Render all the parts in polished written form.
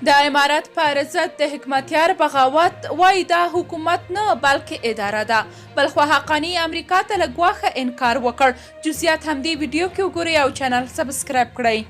د امارت پر ضد د حکمتیار بغاوت وایي دا حکومت نه بلکې اداره ده. بلخوا حقاني امریکا ته له ګواښه انکار وکړ. جزئیات همدې ویډیو کې وګورئ او چینل سبسکرایب کړئ.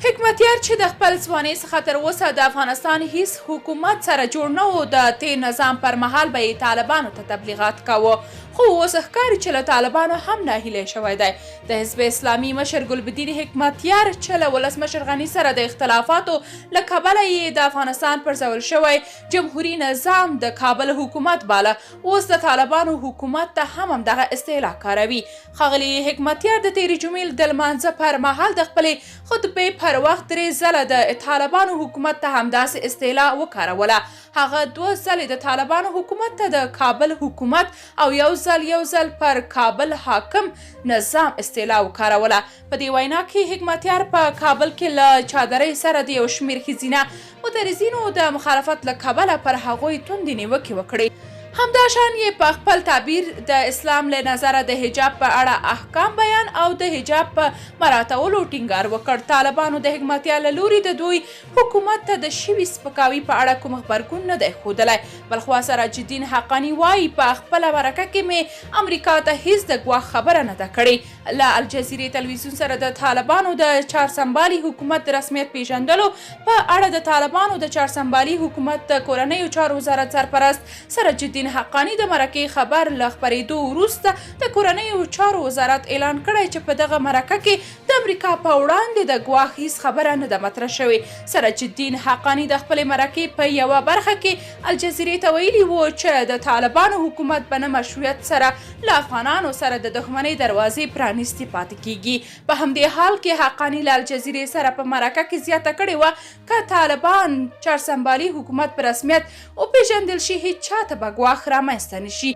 حکمتیار چې د خپل ځوانۍ څخه تر اوسه د افغانستان هیڅ حکومت سره جوړ نه و، د تیر نظام پر مهال به یې طالبانو ته تبلیغات کاوه، خو اوس ښکاري چې له طالبانو هم ناهیلی شوی دی. د حزب اسلامي مشر ګلبدین حکمتیار چې له ولسمشر غني سره د اختلافاتو له کبله یې د افغانستان پرځول شوی جمهوري نظام د کابل حکومت باله، اوس د طالبانو حکومت ته هم همدغه اصطلاح کاروي. ښاغلي حکمتیار د تېرې جمعې د لمانځه پر مهال د خپلې خطبې پر وخت 3 ځله د طالبانو حکومت ته همداسې اصطلاح وکاروله. هغه 2 ځلې د طالبانو حکومت ته د کابل حکومت او یو ځل پر کابل حاکم نظام اصطلاح وکاروله. په دې وینا کې حکمتیار په کابل کې له چادرۍ سره د یو شمېر ښځینه معترضینو د مخالفت له کبله پر هغوی توندې نیوکې وکړې. همداشان یې په خپل تعبیر د اسلام له نظره د حجاب په اړه احکام بیان او د حجاب په مراعاتولو ټینګار وکړ. طالبانو د حکمتیار له لوري د دوی حکومت ته د شوي سپکاوي په اړه کوم غبرګون نه دی ښودلی. بلخوا سراج الدین حقاني وایي په خپله مرکه کې مې امریکا ته هیڅ د ګواښ خبره نه ده کړې. له الجزیرې تلویزیون سره د طالبانو د چارسمبالي حکومت د رسمیت پیژندلو په اړه د طالبانو د چارسمبالي حکومت د کورنیو چارو وزارت سرپرست سراج الدین حقاني د مرکې خبر له خپرېدو وروسته د کورنیو چارو وزارت اعلان کړی چې په دغه مرکه کې د امریکا په وړاندې د ګواښ هیڅ خبره نه ده مطرح شوې. سراج الدین حقاني د خپلې مرکې په یوه برخه کې الجزیرې ته ویلي وو چې د طالبانو حکومت په نه مشروعیت سره له افغانانو سره د دښمنۍ دروازې پرانیستې پاتې کیږي. په همدې حال کې حقاني له الجزیرې سره په مرکه کې زیاته کړې وه که طالبان چارسمبالي حکومت په رسمیت وپېژندل شي هیڅ چاته به ګواښ رامنځته نه شي.